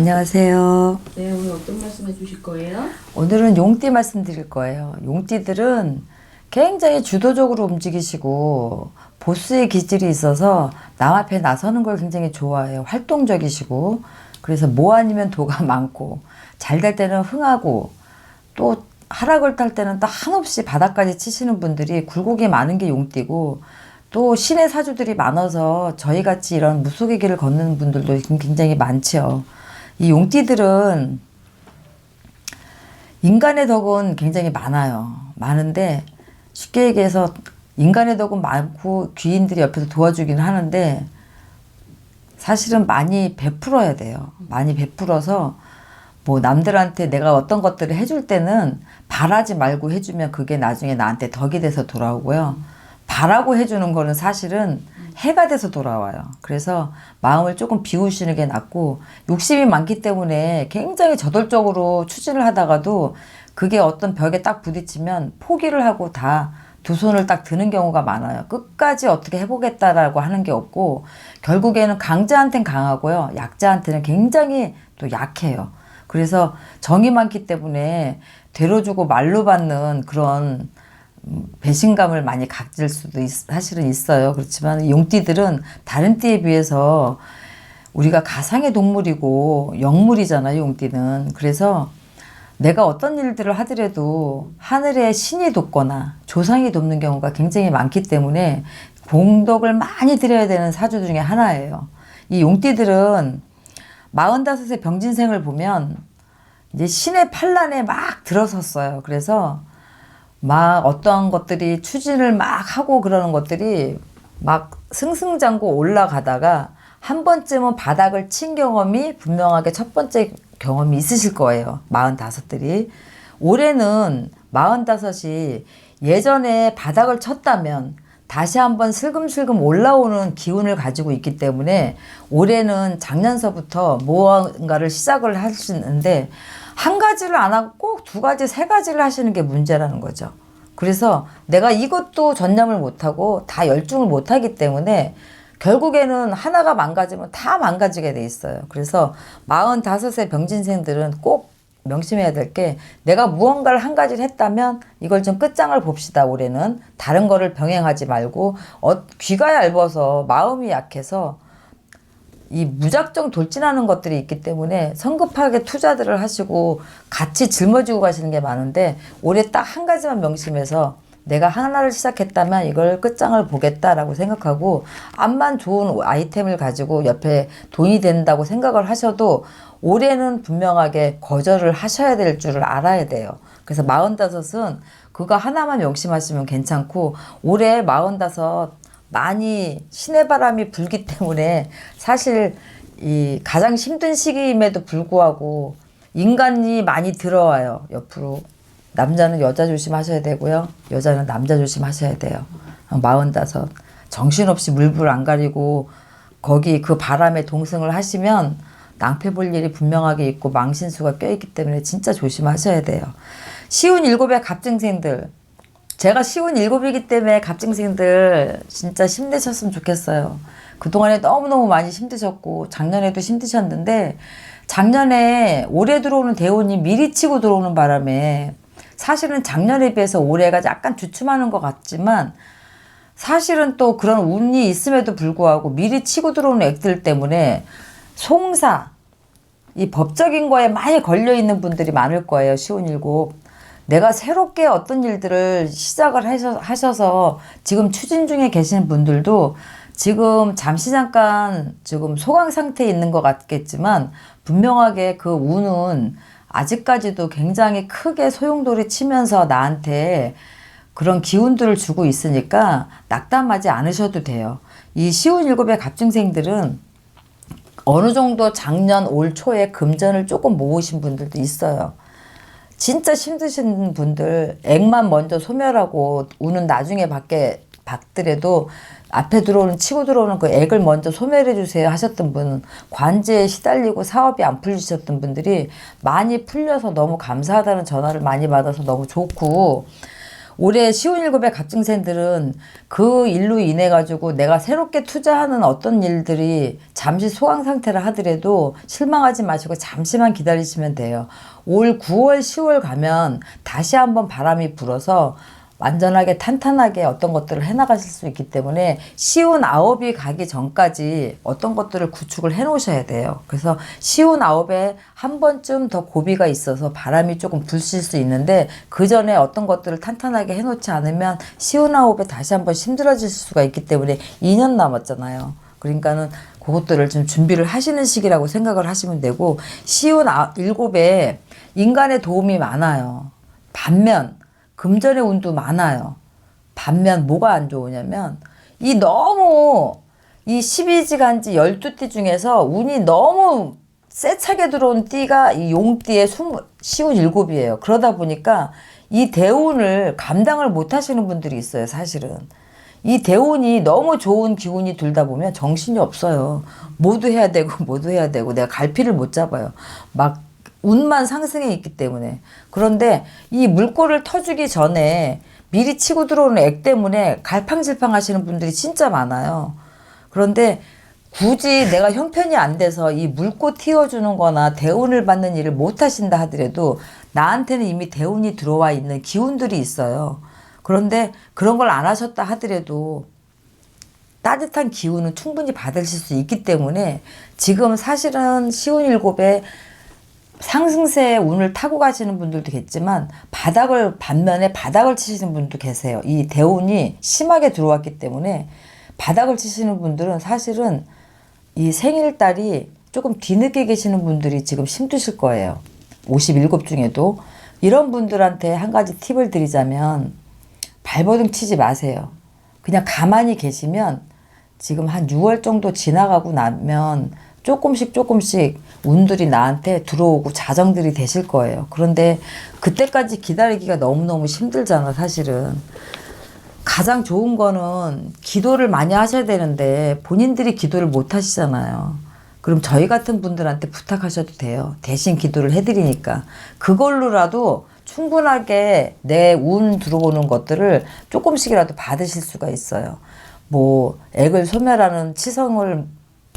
안녕하세요. 네, 오늘 어떤 말씀 해주실 거예요? 오늘은 용띠 말씀드릴 거예요. 용띠들은 굉장히 주도적으로 움직이시고 보스의 기질이 있어서 남 앞에 나서는 걸 굉장히 좋아해요. 활동적이시고 그래서 뭐 아니면 도가 많고 잘 될 때는 흥하고 또 하락을 탈 때는 또 한없이 바닥까지 치시는 분들이 굴곡이 많은 게 용띠고 또 신의 사주들이 많아서 저희같이 이런 무속의 길을 걷는 분들도 굉장히 많죠. 이 용띠들은 인간의 덕은 굉장히 많아요. 많은데 쉽게 얘기해서 인간의 덕은 많고 귀인들이 옆에서 도와주긴 하는데 사실은 많이 베풀어야 돼요. 많이 베풀어서 뭐 남들한테 내가 어떤 것들을 해줄 때는 바라지 말고 해주면 그게 나중에 나한테 덕이 돼서 돌아오고요. 바라고 해주는 거는 사실은 해가 돼서 돌아와요. 그래서 마음을 조금 비우시는 게 낫고 욕심이 많기 때문에 굉장히 저돌적으로 추진을 하다가도 그게 어떤 벽에 딱 부딪히면 포기를 하고 다 두 손을 딱 드는 경우가 많아요. 끝까지 어떻게 해보겠다라고 하는 게 없고 결국에는 강자한테는 강하고요. 약자한테는 굉장히 또 약해요. 그래서 정이 많기 때문에 되로 주고 말로 받는 그런 배신감을 많이 가질 수도 사실은 있어요. 그렇지만 용띠들은 다른 띠에 비해서 우리가 가상의 동물이고 영물이잖아요, 용띠는. 그래서 내가 어떤 일들을 하더라도 하늘에 신이 돕거나 조상이 돕는 경우가 굉장히 많기 때문에 공덕을 많이 드려야 되는 사주 중에 하나예요. 이 용띠들은 45세 병진생을 보면 이제 신의 판란에 막 들어섰어요. 그래서 막 어떠한 것들이 추진을 막 하고 그러는 것들이 막 승승장구 올라가다가 한 번쯤은 바닥을 친 경험이 분명하게 첫 번째 경험이 있으실 거예요. 45들이. 올해는 45이 예전에 바닥을 쳤다면 다시 한번 슬금슬금 올라오는 기운을 가지고 있기 때문에 올해는 작년서부터 무언가를 시작을 하시는데 한 가지를 안 하고 꼭 두 가지, 세 가지를 하시는 게 문제라는 거죠. 그래서 내가 이것도 전념을 못하고 다 열중을 못하기 때문에 결국에는 하나가 망가지면 다 망가지게 돼 있어요. 그래서 45세 병진생들은 꼭 명심해야 될 게 내가 무언가를 한 가지를 했다면 이걸 좀 끝장을 봅시다. 올해는 다른 거를 병행하지 말고 귀가 얇아서 마음이 약해서 이 무작정 돌진하는 것들이 있기 때문에 성급하게 투자들을 하시고 같이 짊어지고 가시는 게 많은데 올해 딱 한 가지만 명심해서 내가 하나를 시작했다면 이걸 끝장을 보겠다라고 생각하고 암만 좋은 아이템을 가지고 옆에 돈이 된다고 생각을 하셔도 올해는 분명하게 거절을 하셔야 될 줄을 알아야 돼요. 그래서 45은 그거 하나만 명심하시면 괜찮고 올해 45 많이 신의 바람이 불기 때문에 사실 이 가장 힘든 시기임에도 불구하고 인간이 많이 들어와요. 옆으로. 남자는 여자 조심하셔야 되고요. 여자는 남자 조심하셔야 돼요. 45 정신없이 물불 안 가리고 거기 그 바람에 동승을 하시면 낭패 볼 일이 분명하게 있고 망신수가 껴있기 때문에 진짜 조심하셔야 돼요. 쉬운 7의 갑증생들, 제가 쉬운 7이기 때문에 갑증생들 진짜 힘내셨으면 좋겠어요. 그동안에 너무너무 많이 힘드셨고 작년에도 힘드셨는데 작년에 올해 들어오는 대운이 미리 치고 들어오는 바람에 사실은 작년에 비해서 올해가 약간 주춤하는 것 같지만 사실은 또 그런 운이 있음에도 불구하고 미리 치고 들어오는 액들 때문에 송사, 이 법적인 거에 많이 걸려있는 분들이 많을 거예요. 쉬운 7. 내가 새롭게 어떤 일들을 시작을 하셔서 지금 추진 중에 계시는 분들도 지금 잠시 잠깐 지금 소강 상태에 있는 것 같겠지만 분명하게 그 운은 아직까지도 굉장히 크게 소용돌이 치면서 나한테 그런 기운들을 주고 있으니까 낙담하지 않으셔도 돼요. 이 쉬운 7의 갑증생들은 어느 정도 작년 올 초에 금전을 조금 모으신 분들도 있어요. 진짜 힘드신 분들 액만 먼저 소멸하고 운은 나중에 받더라도 앞에 들어오는 치고 들어오는 그 액을 먼저 소멸해 주세요 하셨던 분, 관제에 시달리고 사업이 안 풀리셨던 분들이 많이 풀려서 너무 감사하다는 전화를 많이 받아서 너무 좋고 올해 시운일곱의 갑증생들은 그 일로 인해 가지고 내가 새롭게 투자하는 어떤 일들이 잠시 소강 상태라 하더라도 실망하지 마시고 잠시만 기다리시면 돼요. 올 9월 10월 가면 다시 한번 바람이 불어서 완전하게 탄탄하게 어떤 것들을 해나가실 수 있기 때문에 시운 아홉이 가기 전까지 어떤 것들을 구축을 해 놓으셔야 돼요. 그래서 시운 아홉에 한 번쯤 더 고비가 있어서 바람이 조금 불실 수 있는데 그 전에 어떤 것들을 탄탄하게 해 놓지 않으면 시운 아홉에 다시 한번 힘들어질 수가 있기 때문에 2년 남았잖아요. 그러니까는 그것들을 좀 준비를 하시는 시기라고 생각을 하시면 되고, 시운 일곱에 인간의 도움이 많아요. 반면 금전의 운도 많아요. 반면 뭐가 안 좋으냐면 이 너무 이 12지간지 12띠 중에서 운이 너무 세차게 들어온 띠가 이 용띠의 시운 일곱이에요. 그러다 보니까 이 대운을 감당을 못 하시는 분들이 있어요. 사실은 이 대운이 너무 좋은 기운이 들다 보면 정신이 없어요. 뭐도 해야 되고 뭐도 해야 되고 내가 갈피를 못 잡아요. 막 운만 상승해 있기 때문에. 그런데 이 물꼬를 터주기 전에 미리 치고 들어오는 액 때문에 갈팡질팡 하시는 분들이 진짜 많아요. 그런데 굳이 내가 형편이 안 돼서 이 물꼬 틔워주는 거나 대운을 받는 일을 못 하신다 하더라도 나한테는 이미 대운이 들어와 있는 기운들이 있어요. 그런데 그런 걸 안 하셨다 하더라도 따뜻한 기운은 충분히 받으실 수 있기 때문에 지금 사실은 시운 일곱에 상승세의 운을 타고 가시는 분들도 있겠지만 반면에 바닥을 치시는 분도 계세요. 이 대운이 심하게 들어왔기 때문에 바닥을 치시는 분들은 사실은 이 생일달이 조금 뒤늦게 계시는 분들이 지금 힘드실 거예요. 57 중에도. 이런 분들한테 한 가지 팁을 드리자면 발버둥 치지 마세요. 그냥 가만히 계시면 지금 한 6월 정도 지나가고 나면 조금씩 운들이 나한테 들어오고 자정들이 되실 거예요. 그런데 그때까지 기다리기가 너무너무 힘들잖아, 사실은. 가장 좋은 거는 기도를 많이 하셔야 되는데 본인들이 기도를 못 하시잖아요. 그럼 저희 같은 분들한테 부탁하셔도 돼요. 대신 기도를 해드리니까. 그걸로라도 충분하게 내 운 들어오는 것들을 조금씩이라도 받으실 수가 있어요. 뭐 액을 소멸하는 치성을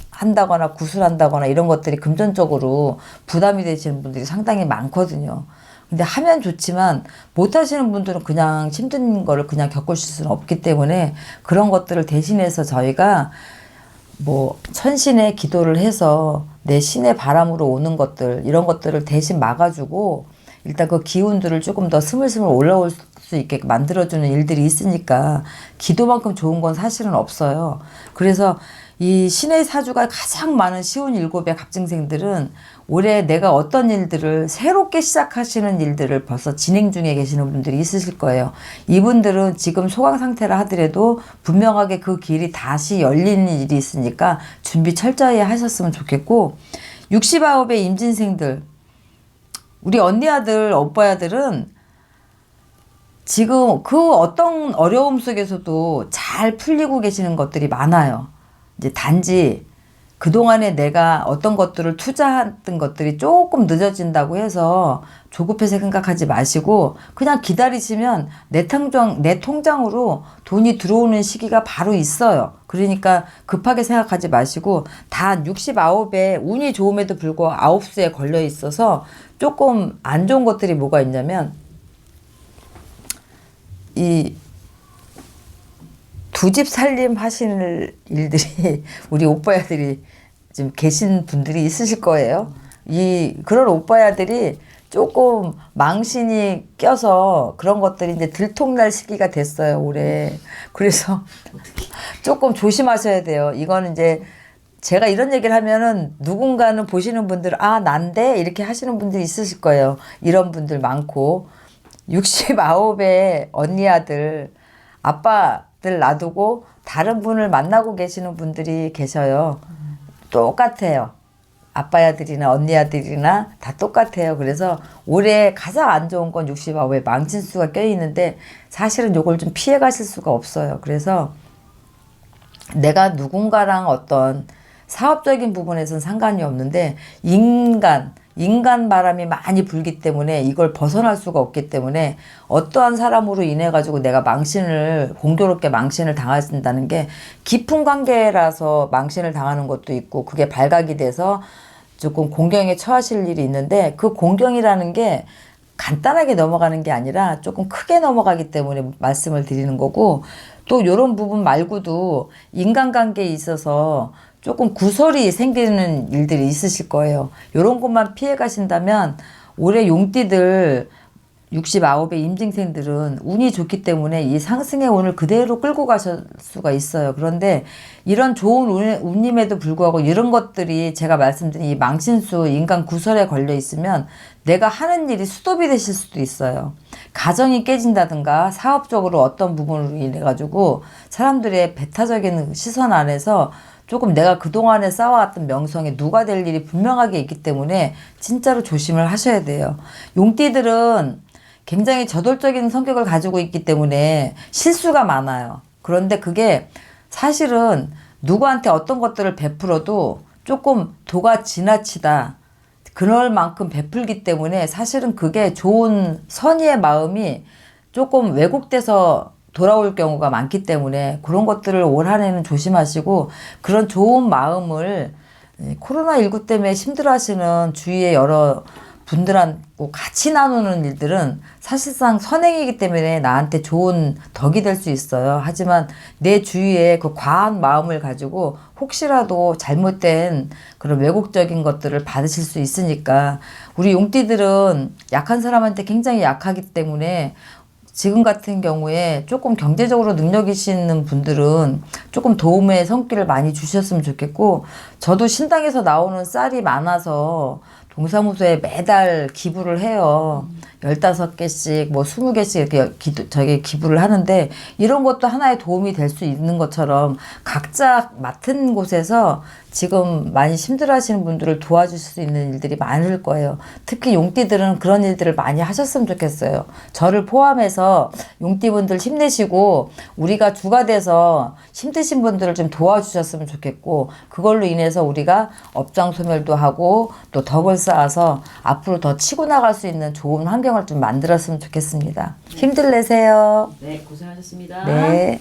한다거나 구술한다거나 이런 것들이 금전적으로 부담이 되시는 분들이 상당히 많거든요. 근데 하면 좋지만 못 하시는 분들은 그냥 힘든 거를 그냥 겪으실 수는 없기 때문에 그런 것들을 대신해서 저희가 뭐 천신의 기도를 해서 내 신의 바람으로 오는 것들 이런 것들을 대신 막아주고 일단 그 기운들을 조금 더 스물스물 올라올 수 있게 만들어주는 일들이 있으니까 기도만큼 좋은 건 사실은 없어요. 그래서 이 신의 사주가 가장 많은 시운 일곱의 갑증생들은 올해 내가 어떤 일들을 새롭게 시작하시는 일들을 벌써 진행 중에 계시는 분들이 있으실 거예요. 이분들은 지금 소강 상태라 하더라도 분명하게 그 길이 다시 열리는 일이 있으니까 준비 철저히 하셨으면 좋겠고, 69의 임진생들, 우리 언니 아들, 오빠 아들은 지금 그 어떤 어려움 속에서도 잘 풀리고 계시는 것들이 많아요. 이제 단지 그동안에 내가 어떤 것들을 투자했던 것들이 조금 늦어진다고 해서 조급해서 생각하지 마시고 그냥 기다리시면 내 통장으로 돈이 들어오는 시기가 바로 있어요. 그러니까 급하게 생각하지 마시고 단 69에 운이 좋음에도 불구하고 9수에 걸려 있어서 조금 안 좋은 것들이 뭐가 있냐면 이 두 집 살림 하시는 일들이 우리 오빠야들이 지금 계신 분들이 있으실 거예요. 그런 오빠야들이 조금 망신이 껴서 그런 것들이 이제 들통날 시기가 됐어요, 올해. 그래서 조금 조심하셔야 돼요. 이거는 이제 제가 이런 얘기를 하면은 누군가는 보시는 분들, 아, 난데? 이렇게 하시는 분들이 있으실 거예요. 이런 분들 많고. 69의 언니 아들, 아빠들 놔두고 다른 분을 만나고 계시는 분들이 계셔요. 똑같아요. 아빠 아들이나 언니 아들이나 다 똑같아요. 그래서 올해 가장 안 좋은 건 69에 망친수가 껴있는데 사실은 요걸 좀 피해 가실 수가 없어요. 그래서 내가 누군가랑 어떤 사업적인 부분에서는 상관이 없는데 인간, 인간 바람이 많이 불기 때문에 이걸 벗어날 수가 없기 때문에 어떠한 사람으로 인해 가지고 내가 공교롭게 망신을 당한다는 게 깊은 관계라서 망신을 당하는 것도 있고 그게 발각이 돼서 조금 공경에 처하실 일이 있는데 그 공경이라는 게 간단하게 넘어가는 게 아니라 조금 크게 넘어가기 때문에 말씀을 드리는 거고 또 이런 부분 말고도 인간관계에 있어서 조금 구설이 생기는 일들이 있으실 거예요. 이런 것만 피해 가신다면 올해 용띠들 69의 임진생들은 운이 좋기 때문에 이 상승의 운을 그대로 끌고 가실 수가 있어요. 그런데 이런 좋은 운임에도 불구하고 이런 것들이 제가 말씀드린 이 망신수 인간 구설에 걸려 있으면 내가 하는 일이 수도비 되실 수도 있어요. 가정이 깨진다든가 사업적으로 어떤 부분으로 인해 가지고 사람들의 배타적인 시선 안에서 조금 내가 그동안에 쌓아왔던 명성에 누가 될 일이 분명하게 있기 때문에 진짜로 조심을 하셔야 돼요. 용띠들은 굉장히 저돌적인 성격을 가지고 있기 때문에 실수가 많아요. 그런데 그게 사실은 누구한테 어떤 것들을 베풀어도 조금 도가 지나치다. 그럴 만큼 베풀기 때문에 사실은 그게 좋은 선의의 마음이 조금 왜곡돼서 돌아올 경우가 많기 때문에 그런 것들을 올 한 해는 조심하시고 그런 좋은 마음을 코로나19 때문에 힘들어하시는 주위의 여러 분들하고 같이 나누는 일들은 사실상 선행이기 때문에 나한테 좋은 덕이 될 수 있어요. 하지만 내 주위에 그 과한 마음을 가지고 혹시라도 잘못된 그런 왜곡적인 것들을 받으실 수 있으니까 우리 용띠들은 약한 사람한테 굉장히 약하기 때문에 지금 같은 경우에 조금 경제적으로 능력 있는 분들은 조금 도움의 손길을 많이 주셨으면 좋겠고 저도 신당에서 나오는 쌀이 많아서 동사무소에 매달 기부를 해요. 15개씩, 뭐 20개씩 이렇게 기부를 하는데 이런 것도 하나의 도움이 될 수 있는 것처럼 각자 맡은 곳에서 지금 많이 힘들어 하시는 분들을 도와줄 수 있는 일들이 많을 거예요. 특히 용띠들은 그런 일들을 많이 하셨으면 좋겠어요. 저를 포함해서 용띠분들 힘내시고 우리가 주가 돼서 힘드신 분들을 좀 도와주셨으면 좋겠고 그걸로 인해서 우리가 업장 소멸도 하고 또 덕을 쌓아서 앞으로 더 치고 나갈 수 있는 좋은 환경을 좀 만들었으면 좋겠습니다. 힘들 내세요. 네, 고생하셨습니다. 네.